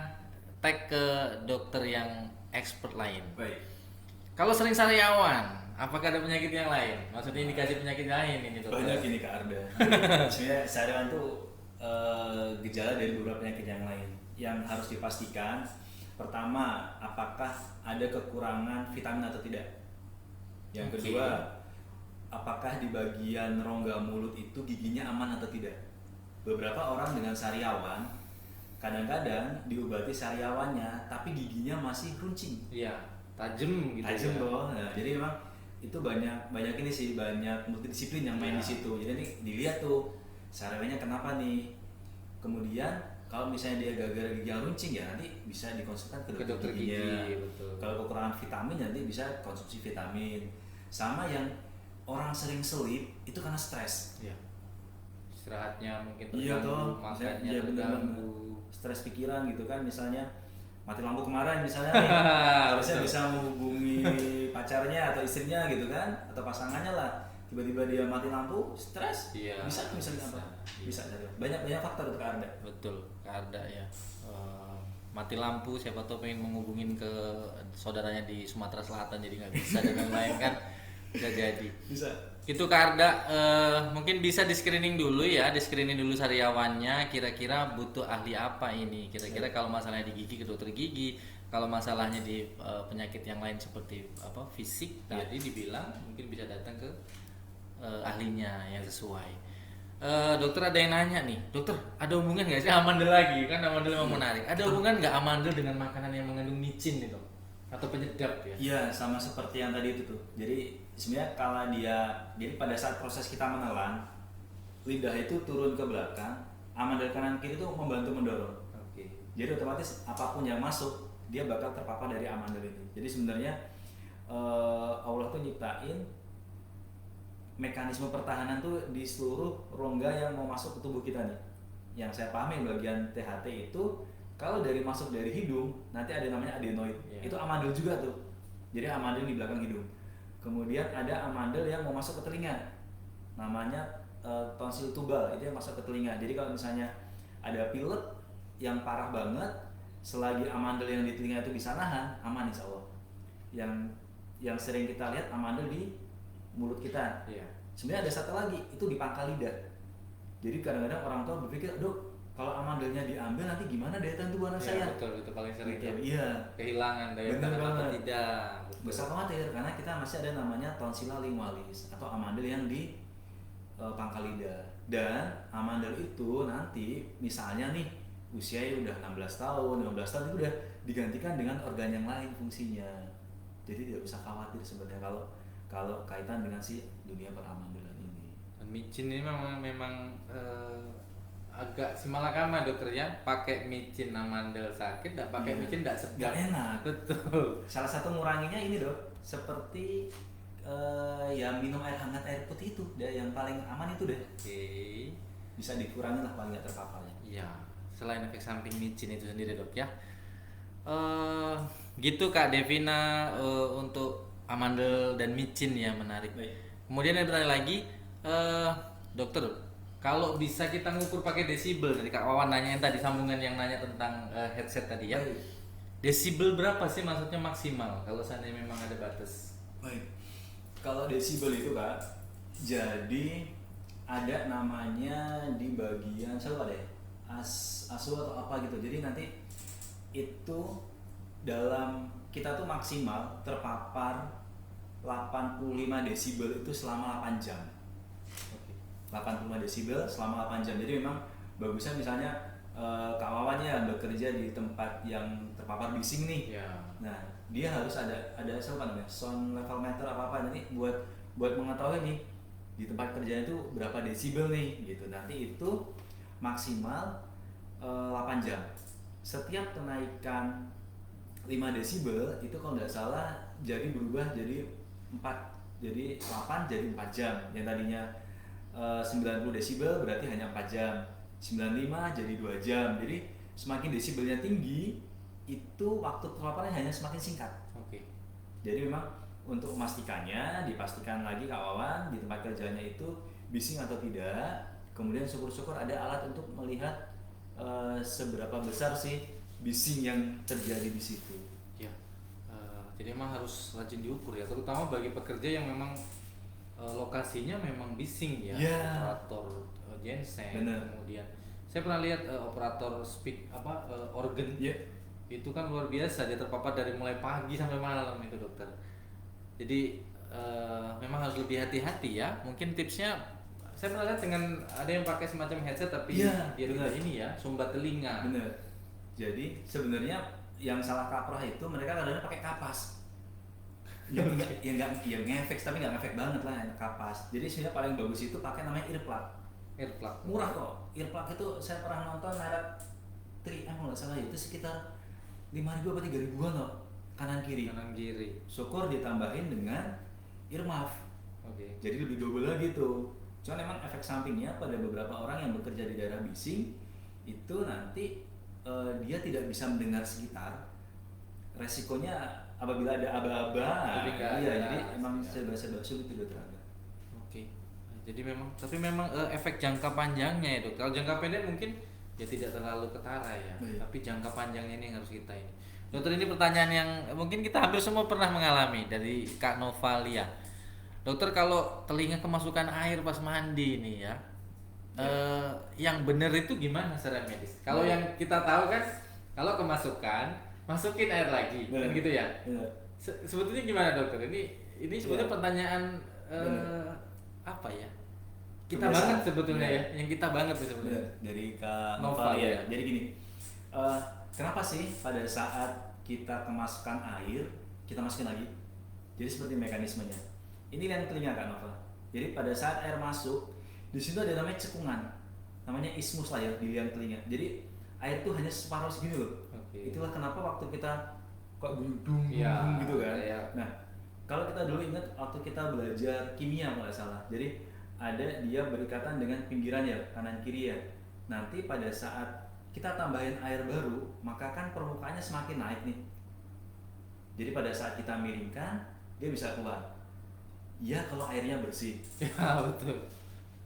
tag ke dokter yang expert lain. Baik. Kalau sering sariawan, apakah ada penyakit yang lain? Maksudnya indikasi penyakit lain ini dokter? Banyak ini Kak Arda. Sebenarnya sariawan tuh gejala dari beberapa penyakit yang lain yang harus dipastikan. Pertama, apakah ada kekurangan vitamin atau tidak? Yang Oke. kedua, apakah di bagian rongga mulut itu giginya aman atau tidak? Beberapa orang dengan sariawan kadang-kadang diobati sariawannya tapi giginya masih runcing. Iya, tajam gitu. Tajam ya. loh. Nah, jadi memang itu banyak ini sih, banyak multidisiplin yang main Ya. di situ. Jadi ini dilihat tuh sariawannya kenapa nih. Kemudian kalau misalnya dia gara-gara gigi yang runcing ya nanti bisa dikonsultasi Ke dokter giginya. gigi, betul. Kalau kekurangan vitamin nanti bisa konsumsi vitamin. Sama yang orang sering selip itu karena stres. Iya. Istirahatnya mungkin Iya terganggu, toh, makannya iya bener terganggu. Stres pikiran gitu kan, misalnya mati lampu kemarin misalnya nih, harusnya Betul. bisa menghubungi pacarnya atau istrinya gitu kan, atau pasangannya lah, tiba-tiba dia mati lampu, stres, Iya, bisa misalnya apa? iya. Bisa jadi banyak faktor untuk Anda. Betul, ada ya. Mati lampu, siapa tahu pengen menghubungin ke saudaranya di Sumatera Selatan jadi nggak bisa dan lain-lain kan bisa jadi. Bisa. Itu Kak Arda, mungkin bisa di screening dulu ya, di screening dulu sariawannya. Kira-kira butuh ahli apa ini? Kira-kira kalau masalahnya di gigi ke dokter gigi, kalau masalahnya di penyakit yang lain seperti apa fisik tadi dibilang mungkin bisa datang ke ahlinya yang sesuai. Dokter ada yang nanya nih, dokter ada hubungan nggak sih amandel lagi? Kan amandel memang menarik. Ada hubungan nggak amandel dengan makanan yang mengandung micin itu atau penyedap ya? Iya, sama seperti yang tadi itu tuh. Jadi sebenarnya kalau jadi pada saat proses kita menelan, lidah itu turun ke belakang, amandel kanan kiri itu membantu mendorong. Oke. Jadi otomatis apapun yang masuk dia bakal terpapar dari amandel itu. Jadi sebenarnya Allah tuh nyiptain mekanisme pertahanan tuh di seluruh rongga yang mau masuk ke tubuh kita nih. Yang saya pahami bagian THT itu kalau masuk dari hidung nanti ada namanya adenoid. Iya. Itu amandel juga tuh. Jadi amandel di belakang hidung. Kemudian ada amandel yang mau masuk ke telinga. Namanya tonsil tubal, itu yang masuk ke telinga. Jadi kalau misalnya ada pilek yang parah banget, selagi amandel yang di telinga itu bisa nahan, aman insya Allah. Yang sering kita lihat amandel di mulut kita. Iya. Sebenarnya ada satu lagi, itu di pangkal lidah. Jadi kadang-kadang orang tua berpikir, dok, kalau amandelnya diambil nanti gimana daya tahan tubuh anak saya? Betul, itu paling sering Gitu. ya. Iya. Kehilangan daya Bener tahan atau banget. tidak. Betul. Gak usah khawatir karena kita masih ada namanya tonsilla lingualis atau amandel yang di pangkal lidah. Dan amandel itu nanti misalnya nih usianya udah 16 tahun, 15 tahun itu udah digantikan dengan organ yang lain fungsinya. Jadi tidak usah khawatir sebenarnya kalau kaitan dengan si dunia peramandelan ini. Dan micin ini memang agak simalakama dokter ya, pakai micin amandel sakit, tidak pakai Iya. micin tidak sedap. Nggak enak. Betul. Salah satu nguranginya ini dok, seperti ya minum air hangat air putih itu, yang paling aman itu deh. Oke. Bisa dikurangi lah paling nggak terpaparnya. Iya. Selain efek samping micin itu sendiri dok ya. Gitu Kak Devina untuk amandel dan micin ya, menarik. Baik. Kemudian ada pertanyaan lagi, dokter, kalau bisa kita ngukur pakai desibel, dari Kak Wawan nanya yang tadi, sambungan yang nanya tentang headset tadi ya. Baik. Desibel berapa sih maksudnya maksimal kalau seandainya memang ada batas? Baik. Kalau desibel itu kak, jadi ada namanya di bagian siapa deh, asu atau apa gitu. Jadi nanti itu dalam kita tuh maksimal terpapar 85 desibel itu selama 8 jam. 85 desibel selama 8 jam. Jadi memang bagusnya misalnya Kak Wawan ya bekerja di tempat yang terpapar bising nih. Ya. Nah, dia harus ada apa namanya? Sound level meter apa nanti buat mengetahui nih di tempat kerjanya itu berapa desibel nih gitu. Nanti itu maksimal 8 jam. Setiap kenaikan 5 desibel itu kalau nggak salah jadi berubah jadi 4, jadi 8 jadi 4 jam. Yang tadinya 90 desibel berarti hanya 4 jam. 95 jadi 2 jam. Jadi semakin desibelnya tinggi itu waktu terpaparnya hanya semakin singkat. Oke. Jadi memang untuk memastikannya dipastikan lagi Kak Wawan di tempat kerjanya itu bising atau tidak. Kemudian syukur-syukur ada alat untuk melihat seberapa besar sih bising yang terjadi di situ. Ya. Jadi memang harus rajin diukur ya, terutama bagi pekerja yang memang lokasinya memang bising ya. Ya. Operator genset, Bener. kemudian saya pernah lihat operator organ. Ya. Itu kan luar biasa, dia terpapar dari mulai pagi sampai malam itu dokter. Jadi memang harus lebih hati-hati ya. Mungkin tipsnya saya pernah lihat dengan ada yang pakai semacam headset tapi Iya, dia benar. tidak ini ya, sumbat telinga. Bener. Jadi sebenarnya yang salah kaprah itu mereka kadang-kadang pakai kapas. Yang ngefek tapi nggak ngefek banget lah kapas. Jadi sebenarnya paling bagus itu pakai namanya earplug. Earplug. Murah kok. Earplug itu saya pernah nonton merek 3M kalau nggak salah itu sekitar 5.000 atau 3.000-an loh kanan kiri. Kanan kiri. Syukur ditambahin dengan earmuff. Oke. Jadi lebih double lagi tuh. Cuman emang efek sampingnya pada beberapa orang yang bekerja di daerah bising itu nanti dia tidak bisa mendengar sekitar. Resikonya apabila ada aba-aba, Tapi nggak iya, ada. jadi emang serba-serba sulit itu terangga. Oke. Jadi memang efek jangka panjangnya ya dok. Kalau jangka pendek mungkin ya tidak terlalu ketara ya. Baik. Tapi jangka panjangnya ini yang harus kita ini. Dokter, ini pertanyaan yang mungkin kita hampir semua pernah mengalami dari Kak Novalia. Dokter, kalau telinga kemasukan air pas mandi ini ya, yang benar itu gimana secara medis? Kalau yang kita tahu kan, kalau kemasukan masukin air lagi, kan gitu ya. Benar. Sebetulnya gimana dokter? Ini sebetulnya Ya. pertanyaan Benar. apa ya? Kita Kebiasaan. banget sebetulnya Benar. ya, yang kita banget tuh sebetulnya. Benar. Dari Kak Noval, Noval ya. ya. Jadi gini, kenapa sih pada saat kita kemasukan air kita masukin lagi? Jadi seperti mekanismenya. Ini liang telinga Kak Noval. Jadi pada saat air masuk, di situ ada namanya cekungan, namanya ismus lah ya di liang telinga. Jadi air tuh hanya separuh segini loh. Oke. Itulah kenapa waktu kita kok dung Ya, gitu kan. ya. Nah, kalau kita dulu ingat waktu kita belajar kimia kalau nggak salah. Jadi ada dia berikatan dengan pinggiran ya, kanan kiri ya. Nanti pada saat kita tambahin air baru, maka kan permukaannya semakin naik nih. Jadi pada saat kita miringkan, dia bisa keluar. Ya kalau airnya bersih. Ya betul.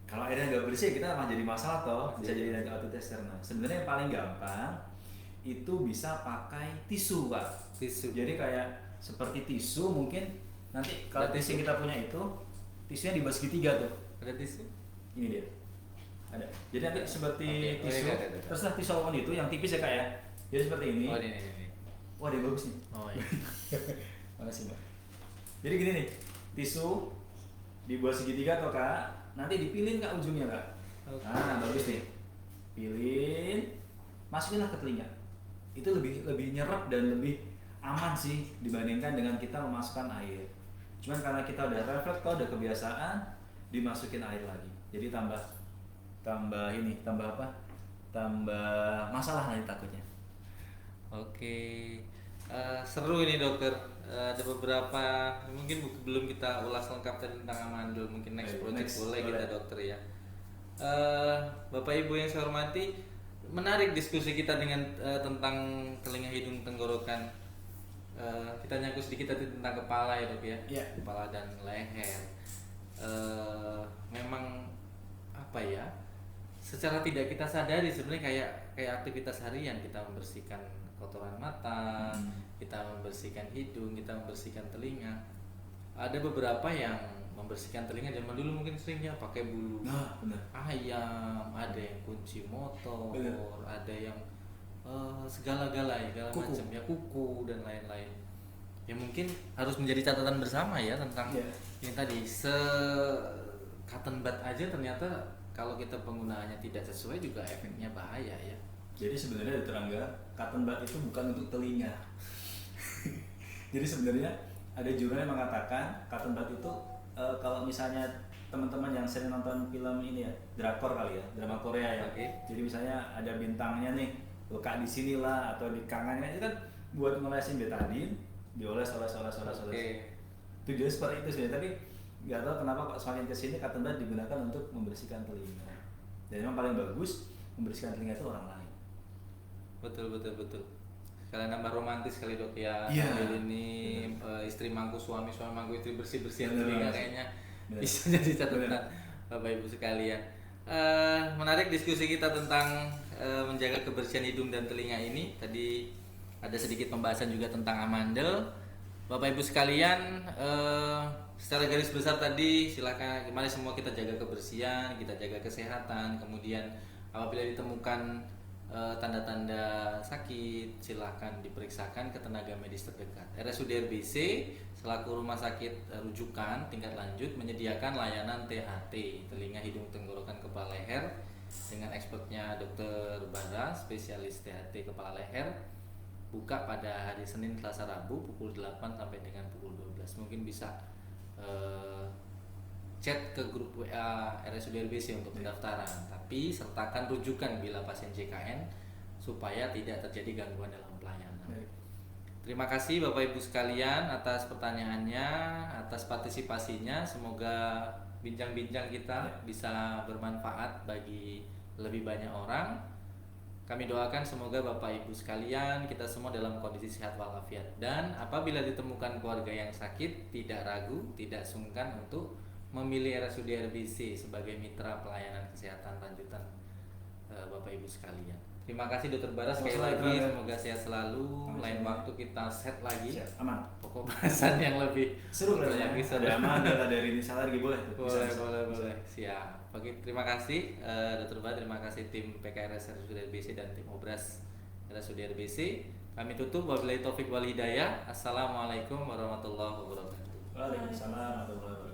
Kalau airnya nggak bersih kita malah jadi masalah toh, bisa jadi nanti autotester. Nah, sebenarnya yang paling gampang itu bisa pakai tisu Pak. Tisu. Jadi kayak seperti tisu mungkin nanti kalau Ada tisu tisu? kita punya itu tisunya dibagi segitiga tuh. Ada tisu? Ini dia. Ada. Jadi nanti seperti Oke. tisu. Ada. Teruslah tisu apapun itu yang tipis ya Kak ya. Jadi seperti ini. Oh ini. Wah, dia bagus nih. Oh iya. Makasih Mbak. Jadi gini nih, tisu dibuat segitiga toh Kak. nanti dipilin Kak ujungnya Kak. Oke. Nah bagus nih, pilin, masukinlah ke telinga. Itu lebih nyerap dan lebih aman sih dibandingkan dengan kita memasukkan air. Cuman karena kita udah refleks, kalau udah kebiasaan, dimasukin air lagi. Jadi tambah apa? Tambah masalah nanti takutnya. Oke, seru ini dokter. Ada beberapa mungkin belum kita ulas lengkap tentang amandel. Mungkin next Baik, project next, boleh kita boleh. dokter ya. Bapak Ibu yang saya hormati, menarik diskusi kita dengan tentang telinga, hidung, tenggorokan. Kita nyangkut sedikit tadi tentang kepala ya dok ya. Iya. Kepala dan leher. Memang apa ya? Secara tidak kita sadari sebenarnya kayak aktivitas harian, kita membersihkan kotoran mata, kita membersihkan hidung, kita membersihkan telinga. Ada beberapa yang membersihkan telinga zaman dulu mungkin seringnya pakai bulu Nah benar. ayam, ada yang kunci motor, Bener. ada yang segala-galanya, segala Kuku. macam ya, kuku dan lain-lain. Ya mungkin harus menjadi catatan bersama ya tentang Iya. yang tadi cotton bud aja ternyata kalau kita penggunaannya tidak sesuai juga efeknya bahaya ya. Jadi sebenarnya Dr. Angga, cotton bud itu bukan untuk telinga. Jadi sebenarnya ada jurnal yang mengatakan cotton bud itu kalau misalnya teman-teman yang sering nonton film ini ya, drakor kali ya, drama Korea ya. Oke. Jadi misalnya ada bintangnya nih, luka di sini lah atau di kangannya itu kan buat ngolesin betadine, dioles. Oke. Tujuannya seperti itu sebenarnya, tapi nggak tahu kenapa kok semakin kesini cotton bud digunakan untuk membersihkan telinga. Dan memang paling bagus membersihkan telinga itu orang lain. Betul. Kalian nambah romantis kali dok ya. Iya. Sambil ini istri mangku suami mangku istri bersih-bersihan Bener telinga banget. kayaknya Bener. bisa jadi catatan Bener. Bapak Ibu sekalian. Menarik diskusi kita tentang menjaga kebersihan hidung dan telinga ini. Tadi ada sedikit pembahasan juga tentang amandel. Bapak Ibu sekalian, secara garis besar tadi silakan, mari semua kita jaga kebersihan, kita jaga kesehatan. Kemudian apabila ditemukan tanda-tanda sakit, silakan diperiksakan ke tenaga medis terdekat. RSUD RBC selaku rumah sakit rujukan tingkat lanjut menyediakan layanan THT, telinga, hidung, tenggorokan, kepala leher, dengan expertnya Dr. Bara, spesialis THT kepala leher. Buka pada hari Senin, Selasa, Rabu pukul 8 sampai dengan pukul 12. Mungkin bisa chat ke grup WA RSUD RBC untuk pendaftaran, tapi sertakan rujukan bila pasien JKN supaya tidak terjadi gangguan dalam pelayanan. Baik. Terima kasih Bapak Ibu sekalian atas pertanyaannya, atas partisipasinya. Semoga bincang-bincang kita bisa bermanfaat bagi lebih banyak orang. Kami doakan semoga Bapak Ibu sekalian kita semua dalam kondisi sehat walafiat, dan apabila ditemukan keluarga yang sakit tidak ragu, tidak sungkan untuk memilih RSUD RBC sebagai mitra pelayanan kesehatan lanjutan Bapak Ibu sekalian. Terima kasih Dr. Bara sekali Sama-sama, lagi, Dr. semoga sehat selalu. Sama-sama. Lain waktu kita set lagi Siap, aman. pokok bahasan yang lebih Seru kan banyak ya? episode. Ada amandel, ada ini salah lagi boleh tuh. Bisa, Boleh, bisa. boleh. Siap. Oke, terima kasih Dr. Bara, terima kasih tim PKRS RSUD RBC dan tim Obras RSUD RBC. Kami tutup, wabillahi taufik wal hidayah. Assalamualaikum warahmatullahi wabarakatuh. Waalaikumsalam warahmatullahi wabarakatuh.